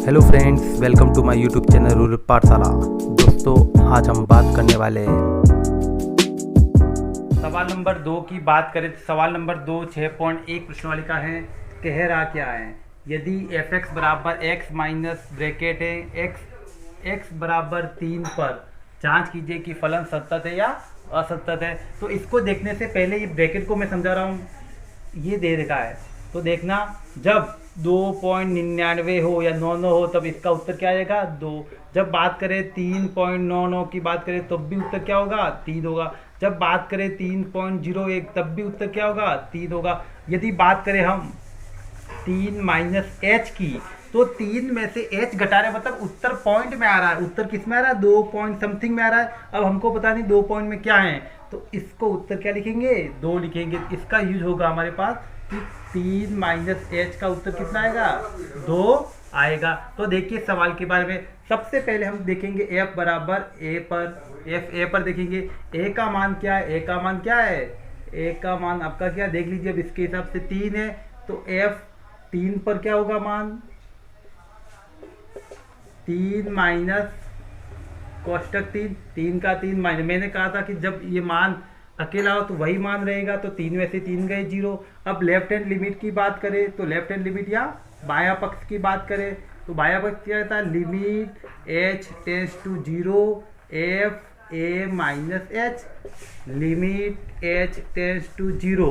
Hello friends, welcome to my YouTube channel rural Pathshala. दोस्तों, आज हम बात करने वाले हैं सवाल नंबर 2 की बात करें तो सवाल नंबर 2 6.1 प्रश्नावली का है। कह रहा क्या है, यदि एफ एक्स बराबर एक्स माइनस ब्रैकेट है एक्स बराबर 3 पर जांच कीजिए कि फलन सतत है या असतत है। तो इसको देखने से पहले ये ब्रैकेट को मैं समझा रहा हूँ, ये दे रखा है। तो देखना, जब 2.99 हो या 99 हो तब इसका उत्तर क्या आएगा, 2। जब बात करें 3.99 की बात करें तब भी उत्तर क्या होगा, 3 होगा। जब बात करें 3.01 तब भी उत्तर क्या होगा, 3 होगा। यदि बात करें हम 3 माइनस एच की, तो 3 में से एच घटा रहे मतलब उत्तर पॉइंट में आ रहा है। उत्तर किस में आ रहा है, 2 पॉइंट समथिंग में आ रहा है। अब हमको पता नहीं 2 पॉइंट में क्या है, तो इसको उत्तर क्या लिखेंगे, 2 लिखेंगे। इसका यूज होगा हमारे पास कि 3 माइनस एच का उत्तर कितना आएगा, 2 आएगा। तो देखिए सवाल के बारे में सबसे पहले हम देखेंगे एफ बराबर ए पर, एफ ए पर देखेंगे। ए का मान क्या है, ए का मान क्या है, ए का मान आपका क्या देख लीजिए। अब इसके हिसाब से 3 है, तो एफ 3 पर क्या होगा मान, 3 माइनस कोष्टक 3 का 3 माइनस, मैंने कहा था कि जब ये मान अकेला हो तो वही मान रहेगा। तो 3 में से 3 गए 0। अब लेफ्ट हैंड लिमिट की बात करें तो लेफ्ट हैंड लिमिट या बाया पक्ष की बात करें तो बाया पक्ष क्या रहता है, limit H tends to 0 F A minus h, limit H tends to 0।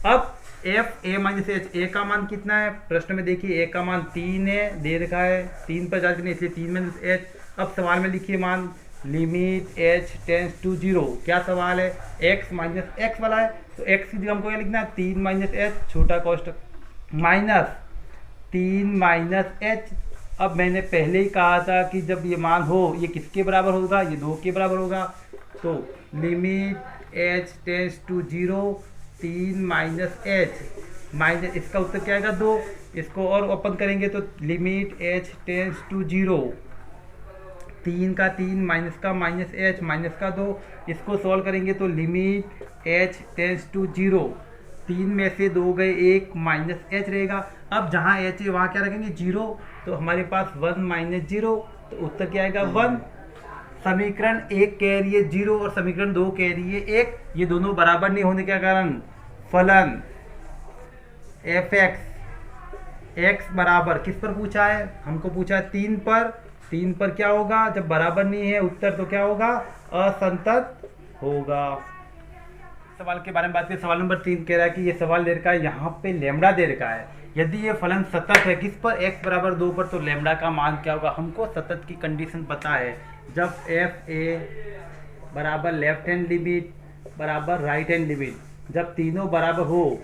अब f A minus h, a का मान कितना है प्रश्न में देखिए, ए का मान 3 है, दे रखा है 3 पर जांच करनी, इसलिए 3 माइनस एच। अब सवाल में लिखिए मान लिमिट एच टेंस टू 0। क्या सवाल है, एक्स माइनस एक्स वाला है, तो एक्स की जगह हमको क्या लिखना है, 3 माइनस एच छोटा कोष्टक माइनस 3 माइनस एच। अब मैंने पहले ही कहा था कि जब ये मान हो ये किसके बराबर होगा, ये 2 के बराबर होगा। तो limit H tends to 0 3 minus h minus, इसका उत्तर क्या आएगा, 2। इसको और ओपन करेंगे तो लिमिट एच टेंस टू 0, 3 का 3 माइनस का माइनस एच माइनस का 2। इसको सॉल्व करेंगे तो लिमिट एच टेंस टू 0, 3 में से 2 गए 1 माइनस एच रहेगा। अब जहाँ एच है वहाँ क्या रखेंगे, 0। तो हमारे पास 1 माइनस 0, तो उत्तर क्या आएगा, 1। समीकरण 1 कह रही है 0 और समीकरण 2 कह रही है 1। ये दोनों बराबर नहीं होने के कारण फलन एफ एक्स बराबर किस पर पूछा है, हमको पूछा है 3 पर। 3 पर क्या होगा, जब बराबर नहीं है उत्तर तो क्या होगा, असंतत होगा। सवाल के बारे में बात करें, सवाल नंबर 3 कह रहा है कि ये सवाल दे रखा है, यहाँ पे लेमड़ा दे रखा है। यदि ये फलन सतत है किस पर, x बराबर 2 पर, तो लेमड़ा का मान क्या होगा। हमको सतत की कंडीशन पता है, जब एफ ए बराबर लेफ्ट हैंड लिमिट बराबर राइट हैंड लिमिट, जब तीनों बराबर हो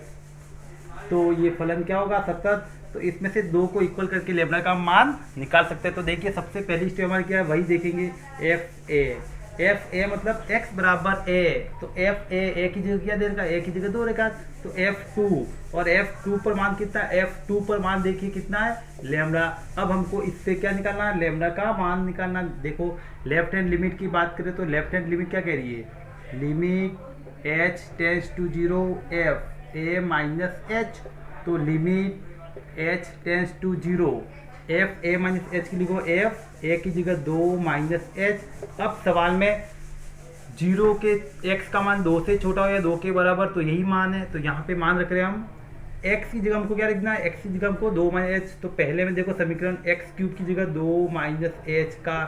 तो ये फलन क्या होगा, सतत। तो इसमें से 2 को इक्वल करके लेमड़ा का मान निकाल सकते हैं। तो देखिए सबसे पहली स्टेप हमारी क्या है, वही देखेंगे। एफ ए मतलब x बराबर ए, तो एफ ए की जगह क्या दे रखा है, ए की जगह 2 रखा है, तो F2। और F2 पर मान कितना है, F2 पर मान देखिए कितना है, लेमड़ा। अब हमको इससे क्या निकालना है, लेमड़ा का मान निकालना। देखो लेफ्ट हैंड लिमिट की बात करें तो लेफ्ट हैंड लिमिट क्या कह रही है, limit H tends to 0 F A minus H, तो limit H tends to 0 F A minus H की लिखो, एफ ए की जगह 2 माइनस एच। अब सवाल में 0 के x का मान 2 से छोटा हो या 2 के बराबर, तो यही मान है। तो यहाँ पे मान रख रहे हैं हम, x की जगह हमको क्या लिखना है, x की जगह हमको 2 माइनस एच। तो पहले में देखो समीकरण एक्स क्यूब की जगह 2 माइनस एच का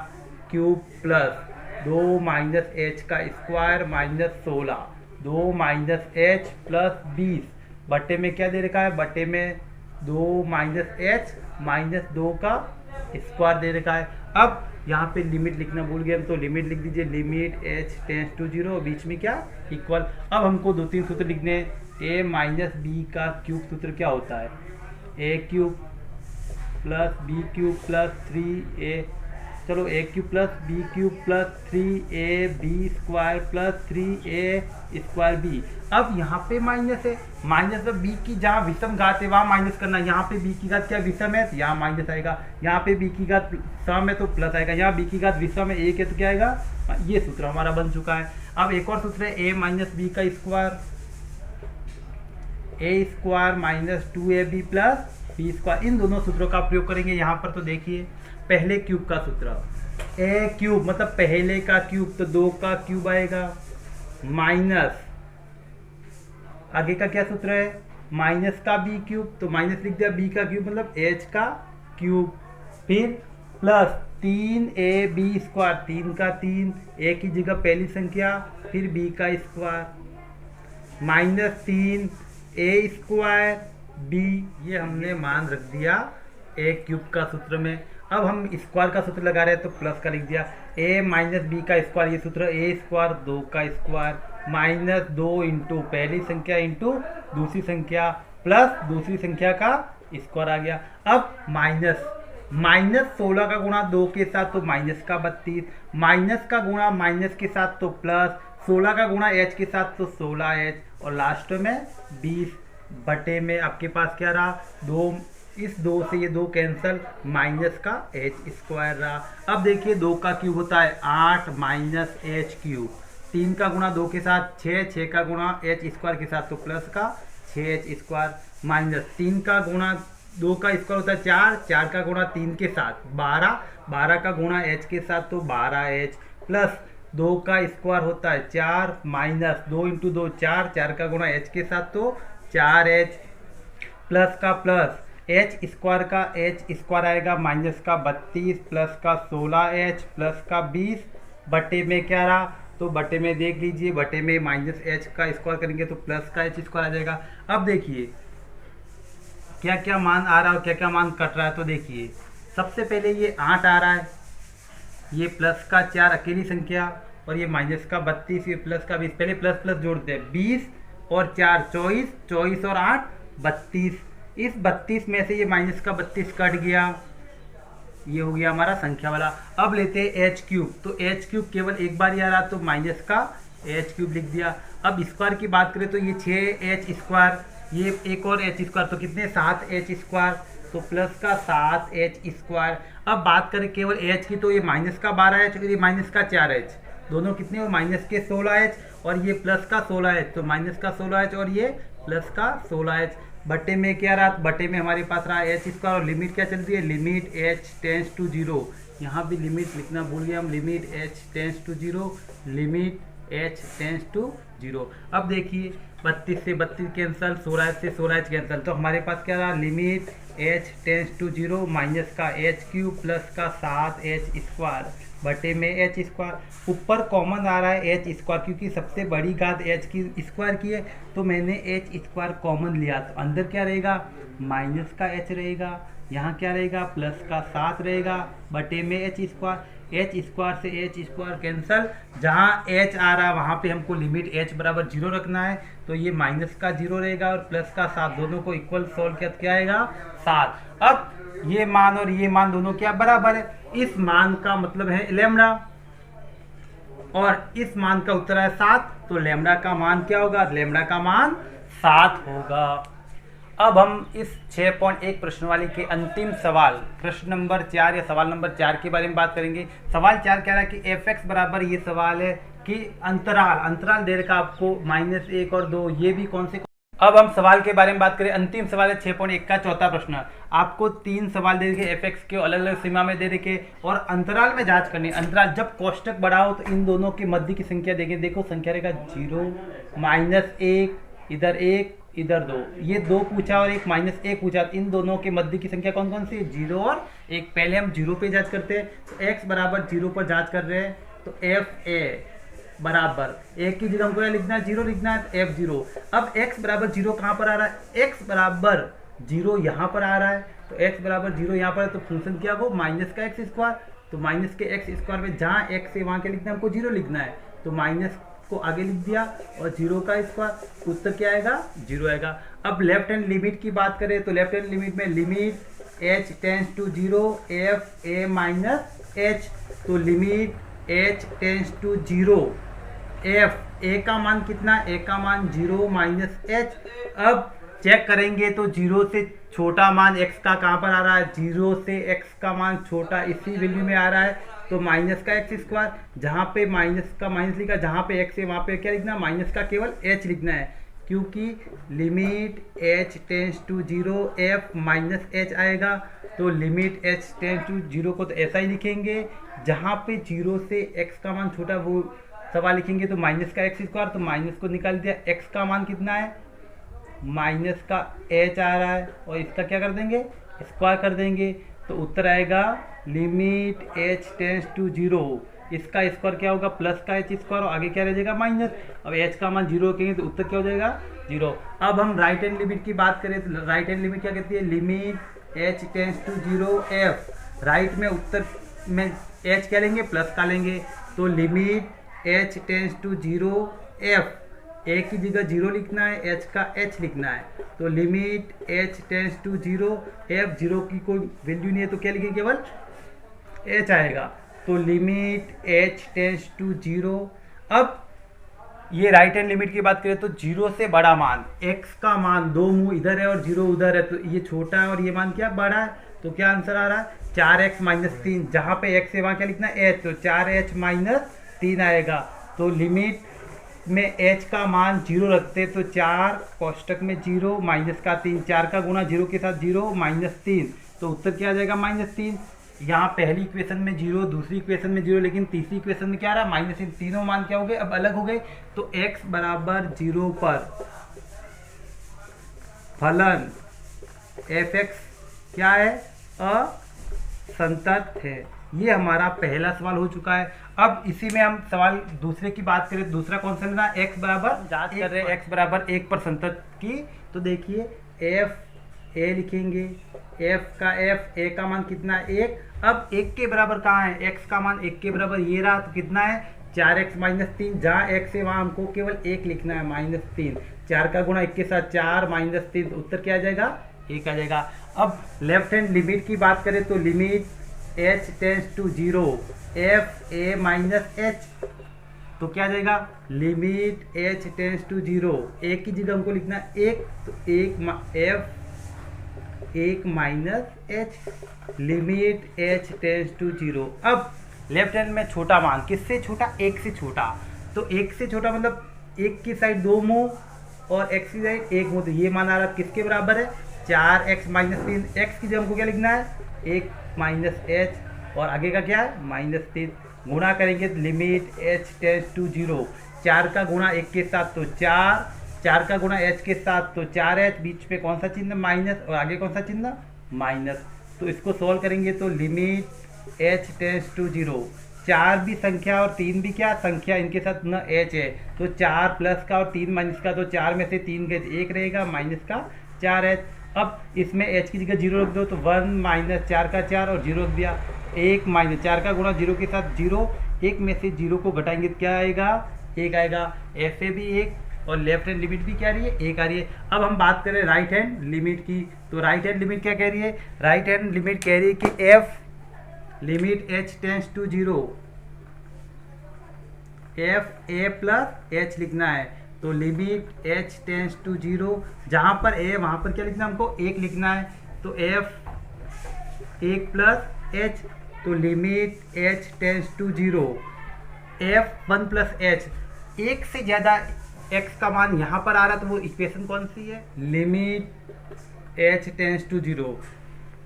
क्यूब प्लस 2 माइनस एच का square minus 16, 2 minus H plus 20 बट्टे में क्या दे रखा है, बट्टे में 2 माइनस एच माइनस 2 का स्क्वायर दे रखा है। अब यहाँ पे लिमिट लिखना भूल गए हम, तो लिमिट लिख दीजिए, लिमिट एच टेंस टू 0, बीच में क्या इक्वल। अब हमको 2-3 सूत्र लिखने, ए माइनस बी का क्यूब सूत्र क्या होता है, A cube plus B cube plus 3a, चलो A cube plus B cube plus 3ab square plus 3a square B. अब यहाँ पे माइनस है, माइनस में बी की जहाँ विषम घात है वहाँ माइनस करना। यहाँ पे बी की घात क्या विषम है, यहाँ माइनस आएगा। यहाँ पे बी की घात सम है तो प्लस आएगा। यहाँ बी की घात विषम है 1 है तो क्या आएगा, ये सूत्र हमारा बन चुका है। अब एक और सूत्र है, ए माइनस बी का square, A square minus 2ab plus B square, इन दोनों सूत्रों का प्रयोग करेंगे यहाँ पर। तो देखिए पहले क्यूब का सूत्र, ए क्यूब मतलब पहले का क्यूब, तो 2 का क्यूब आएगा, माइनस आगे का क्या सूत्र है, माइनस का बी क्यूब, तो माइनस लिख दिया, बी का क्यूब मतलब एच का क्यूब, फिर प्लस 3ab स्क्वायर, 3 का 3, ए की जगह पहली संख्या, फिर बी का square, minus 3a square B, ये हमने मान रख दिया ए क्यूब का सूत्र में। अब हम स्क्वायर का सूत्र लगा रहे हैं तो प्लस का लिख दिया, ए माइनस बी का स्क्वायर, ये सूत्र ए स्क्वायर 2 का स्क्वायर, माइनस 2 इंटू पहली संख्या इंटू दूसरी संख्या प्लस दूसरी संख्या का स्क्वायर आ गया। अब माइनस 16 का गुणा 2 के साथ तो माइनस का 32, माइनस का गुणा माइनस के साथ तो प्लस, 16 का गुणा एच के साथ तो 16h, और लास्ट में 20 बटे में आपके पास क्या रहा, 2, इस 2 से ये 2 कैंसल, माइनस का एच स्क्वायर रहा। अब देखिए 2 का क्यूब होता है 8 माइनस एच क्यूब, 3 का गुणा 2 के साथ 6, 6 का गुणा एच स्क्वायर के साथ तो प्लस का 6h स्क्वायर, माइनस 3 का गुणा 2 का स्क्वायर होता है 4, 4 का गुणा 3 के साथ 12, 12 का गुणा h के साथ तो 12h, प्लस 2 का स्क्वायर होता है 4, माइनस 2 इंटू 2 4, 4 का गुणा h के साथ तो 4h, प्लस का प्लस एच स्क्वायर का एच स्क्वायर आएगा, माइनस का 32 प्लस का 16h प्लस का 20 बटे में क्या रहा, तो बटे में देख लीजिए, बटे में माइनस एच का स्क्वायर करेंगे तो प्लस का एच स्क्वायर आ जाएगा। अब देखिए क्या क्या मान आ रहा है और क्या क्या मान कट रहा है। तो देखिए सबसे पहले ये 8 आ रहा है, ये प्लस का 4 अकेली संख्या, और ये माइनस का 32, ये प्लस का 20, पहले प्लस प्लस जोड़ते हैं, 20 और 4 24, 24 और 8 32, इस 32 में से ये माइनस का 32 कट गया, ये हो गया हमारा संख्या वाला। अब लेते हैं एच क्यूब, तो एच क्यूब केवल एक बार ही आ रहा तो माइनस का एच क्यूब लिख दिया। अब स्क्वायर की बात करें तो ये 6h स्क्वायर, ये एक और h स्क्वायर, तो कितने 7h स्क्वायर, तो प्लस का 7h स्क्वायर। अब बात करें केवल h की तो ये माइनस का 12h और ये माइनस का 4h, दोनों कितने हो माइनस के 16h और ये प्लस का 16h, तो माइनस का 16h और ये प्लस का 16h, बटे में क्या रहा, बटे में हमारे पास रहा एच स्क्वायर, और लिमिट क्या चल रही है, लिमिट h टेंस टू 0, यहाँ भी लिमिट लिखना भूल गए हम, limit h tends to 0, limit h tends to 0। अब देखिए 32 से 32 कैंसल, 16h से 16h कैंसल, तो हमारे पास क्या रहा, limit h tends to 0 minus का एच क्यूब प्लस का 7h स्क्वायर बटे में एच स्क्वायर। ऊपर कॉमन आ रहा है एच स्क्वायर, क्योंकि सबसे बड़ी घात एच की स्क्वायर की है तो मैंने एच स्क्वायर कॉमन लिया, तो अंदर क्या रहेगा, माइनस का एच रहेगा, यहाँ क्या रहेगा, प्लस का 7 रहेगा बटे में एच स्क्वायर। एच स्क्वायर से एच स्क्वायर कैंसल, जहाँ एच आ रहा है वहाँ पे हमको लिमिट एच बराबर 0 रखना है, तो ये माइनस का 0 रहेगा और प्लस का 7, दोनों को इक्वल सोल्व किया क्या आएगा 7। अब ये मान और ये मान दोनों क्या बराबर है, इस मान का मतलब है लैम्डा और इस मान का उत्तर है 7, तो लैम्डा का मान क्या होगा, लैम्डा का मान 7 होगा। अब हम इस 6.1 प्रश्नवाली के अंतिम सवाल प्रश्न नंबर 4 या सवाल नंबर 4 के बारे में बात करेंगे। सवाल 4 कह रहा है कि fx बराबर, ये सवाल है कि अंतराल दे रखा आपको -1 और 2, ये भी कौन से। अब हम सवाल के बारे में बात करें, अंतिम सवाल है 6.1 का चौथा प्रश्न। आपको 3 सवाल दे रखे fx के अलग अलग सीमा में दे रखे और अंतराल में जांच करनी। अंतराल जब कोष्टक बड़ा हो तो इन दोनों के मध्य की संख्या देखें, देखो संख्या रहेगा 0, -1, इधर 1 इधर 2, ये 2 पूछा और एक -1 पूछा, इन दोनों के मध्य की संख्या कौन कौन सी है, 0 और 1। पहले हम 0 पे जांच करते हैं, तो x बराबर 0 पर जांच कर रहे हैं, तो fa बराबर 1 की जगह हमको लिखना है 0 लिखना है, f0। अब x बराबर 0 कहाँ पर आ रहा है, x बराबर 0 यहाँ पर आ रहा है, तो x बराबर 0 यहाँ पर है, तो फंक्शन क्या हो माइनस का x स्क्वायर, तो माइनस के x स्क्वायर में जहाँ x है वहाँ क्या लिखना है, हमको 0 लिखना है, तो माइनस को आगे लिख दिया और 0 का स्क्वायर, उत्तर क्या आएगा 0 आएगा। अब लेफ्ट हैंड लिमिट की बात करें तो लेफ्ट हैंड लिमिट में limit h tends to 0 f a minus h, तो limit h tends to 0 f a का मान कितना, a का मान 0 माइनस h। अब चेक करेंगे तो 0 से छोटा मान x का कहाँ पर आ रहा है, 0 से x का मान छोटा इसी वैल्यू में आ रहा है, तो माइनस का x स्क्वायर, जहाँ पे माइनस का माइनस लिखा, जहाँ पे x है वहाँ पे क्या लिखना है, माइनस का केवल h लिखना है, क्योंकि limit h tends to 0 f minus h आएगा। तो लिमिट h टेंस टू 0 को तो ऐसा ही लिखेंगे, जहाँ पे 0 से x का मान छोटा वो सवाल लिखेंगे। तो माइनस का एक्स स्क्वायर, तो माइनस को निकाल दिया, x का मान कितना है, माइनस का h आ रहा है, और इसका क्या कर देंगे, स्क्वायर कर देंगे। तो उत्तर आएगा लिमिट h टेंस टू 0, इसका स्क्वायर क्या होगा, प्लस का h स्क्वायर, और आगे क्या रह जाएगा, माइनस। अब h का मान 0 रखेंगे तो उत्तर क्या हो जाएगा, 0। अब हम राइट हैंड लिमिट की बात करें तो राइट हैंड लिमिट क्या कहती है, limit h tends to 0 f। Right में उत्तर में h क्या लेंगे, प्लस का लेंगे। तो limit h tends to 0 f, a की जगह 0 लिखना है, h का h लिखना है। तो limit h tends to 0 f, 0 की कोई वैल्यू नहीं है तो क्या लिखेंगे, केवल h आएगा। तो लिमिट h टेंस टू 0। अब ये राइट हैंड लिमिट की बात करें तो 0 से बड़ा मान, x का मान, दो मुंह इधर है और 0 उधर है, तो ये छोटा है और ये मान क्या बड़ा है। तो क्या आंसर आ रहा है, 4x माइनस 3, जहाँ पे x है वहाँ क्या लिखना है, h, तो 4h माइनस 3 आएगा। तो लिमिट में h का मान 0 रखते तो 4 कोष्टक में 0 माइनस का 3, 4 का गुणा 0 के साथ 0 माइनस 3, तो उत्तर क्या आ जाएगा, -3। यहाँ पहली इक्वेशन में 0, दूसरी इक्वेशन में 0, लेकिन तीसरी इक्वेशन में क्या आ रहा है, -3। तीनों मान क्या हो गए, अब अलग हो गए। तो x बराबर 0 पर फलन f(x) क्या है, असंतत है। ये हमारा पहला सवाल हो चुका है। अब इसी में हम सवाल दूसरे की बात करें, दूसरा कौन सा लेना, x बराबर, जांच कर रहे हैं x बराबर 1 पर संतत की। तो देखिए f a लिखेंगे, f का f, a का मान कितना है, 1। अब 1 के बराबर कहाँ है, x का मान 1 के बराबर ये रहा, तो कितना है, 4x माइनस 3, जहाँ x है वहाँ हमको केवल 1 लिखना है, -3। 4 का गुणा 1 के साथ 4 माइनस 3, तो उत्तर क्या आ जाएगा, 1 आ जाएगा। अब लेफ्ट हैंड लिमिट की बात करें तो limit h tends to 0 f a minus h, तो क्या आ जाएगा, लिमिट h टेंस टू 0, 1 की जगह हमको लिखना है 1, तो 1 minus h, limit h tends to 0। अब लेफ्ट हैंड में छोटा मान, किससे छोटा, 1 से छोटा। तो 1 से छोटा मतलब 1 की साइड 2 मुंह और x की साइड 1 मुंह, तो ये मान आ रहा किसके बराबर है, 4x माइनस 3। x की जगह हमको क्या लिखना है, 1 माइनस h, और आगे का क्या है, -3। गुणा करेंगे तो लिमिट h टेंस टू 0, 4 का गुणा 1 के साथ तो 4, 4 का गुणा h के साथ तो 4h, बीच पे कौन सा चिन्ह, माइनस, और आगे कौन सा चिन्ह, माइनस। तो इसको सॉल्व करेंगे तो लिमिट h टेंस टू 0, 4 भी संख्या और 3 भी क्या संख्या, इनके साथ न h है, तो 4 प्लस का और 3 माइनस का, तो 4 में से 3 गए 1 रहेगा, माइनस का 4h। अब इसमें h की जगह 0 रख दो, तो 1 माइनस 4 का 4 और 0 रख दिया, 1 माइनस 4 का गुणा 0 के साथ 0, 1 में से 0 को घटाएंगे तो क्या आएगा, 1 आएगा। f a भी 1 और लेफ्ट हैंड लिमिट भी क्या रही है, 1 आ रही है। अब हम बात करें राइट हैंड लिमिट की, तो राइट हैंड लिमिट क्या कह रही है, राइट हैंड लिमिट कह रही है कि f limit h tends to 0, f a plus h लिखना है। तो लिमिट h टेंस टू 0, जहाँ पर a वहाँ पर क्या लिखना है, हमको 1 लिखना है, तो f 1 प्लस h, तो limit h tends to 0, f 1 plus h, 1 से ज़्यादा x का मान यहाँ पर आ रहा है, तो वो इक्वेशन कौन सी है, limit h tends to 0,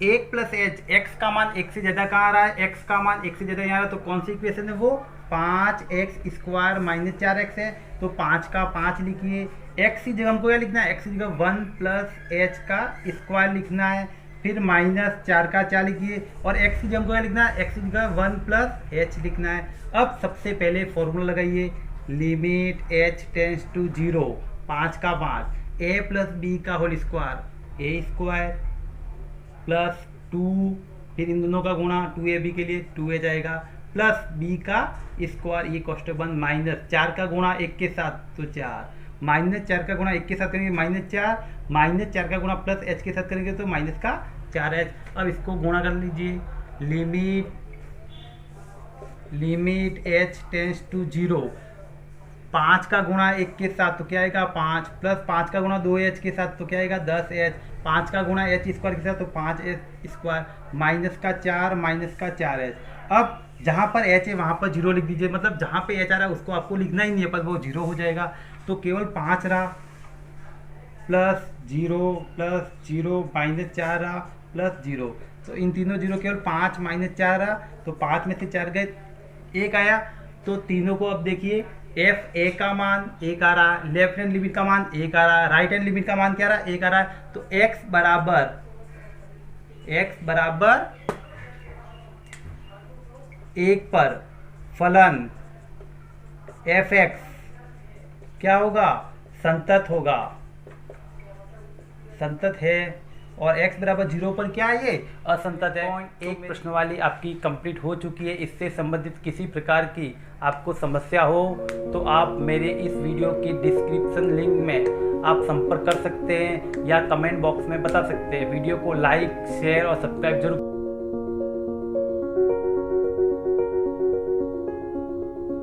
1 plus h, x का मान 1 से ज़्यादा कहाँ आ रहा है, x का मान 1 से ज़्यादा यहाँ आ रहा है, तो कौन सी इक्वेशन है वो, 5x स्क्वायर माइनस 4x है, तो 5 का 5 लिखिए। x की जगह हमको क्या लिखना है, x की जगह 1 प्लस h का स्क्वायर लिखना है, फिर माइनस 4 का 4 लिखिए, और x की जगह हमको क्या लिखना है, x की जगह 1 प्लस h लिखना है। अब सबसे पहले फॉर्मूला लगाइए, लिमिट h टेंस टू 0, 5 का 5, a प्लस b का whole square, a square plus 2, फिर इन दोनों का गुणा 2ab के लिए 2a जाएगा, प्लस b का स्क्वायर, ये कोष्टक बंद, माइनस 4 का गुणा 1 के साथ तो 4, माइनस 4 का गुणा 1 के साथ करेंगे -4, माइनस 4 का गुणा प्लस h के साथ करेंगे तो माइनस का 4h। अब इसको गुणा कर लीजिए, लिमिट h टेंस टू 0, 5 का गुणा 1 के साथ तो क्या आएगा 5, प्लस 5 का गुणा 2h के साथ तो क्या आएगा 10h, 5 का गुणा h स्क्वायर के साथ तो 5h स्क्वायर, माइनस का 4 माइनस का 4h। अब जहाँ पर h है वहाँ पर 0 लिख दीजिए, मतलब जहाँ पे h आ रहा है उसको आपको लिखना ही नहीं है, पर वो 0 हो जाएगा, तो केवल 5 रहा, प्लस जीरो माइनस 4 रहा प्लस जीरो, तो इन तीनों जीरो केवल 5 माइनस 4 रहा, तो 5 में से 4 गए, 1 आया। तो तीनों को अब देखिए, एफ ए का मान 1 आ रहा, लेफ्ट हैंड लिमिट का मान 1 आ रहा, राइट हैंड लिमिट का मान क्या रहा, 1 आ रहा है। तो x बराबर 1 पर फलन एफ एक्स क्या होगा, संतत होगा, संतत है। और x बराबर 0 पर क्या है, ये असंतत है। एक प्रश्न वाली आपकी कंप्लीट हो चुकी है। इससे संबंधित किसी प्रकार की आपको समस्या हो तो आप मेरे इस वीडियो की डिस्क्रिप्शन लिंक में आप संपर्क कर सकते हैं या कमेंट बॉक्स में बता सकते हैं। वीडियो को लाइक, शेयर और सब्सक्राइब जरूर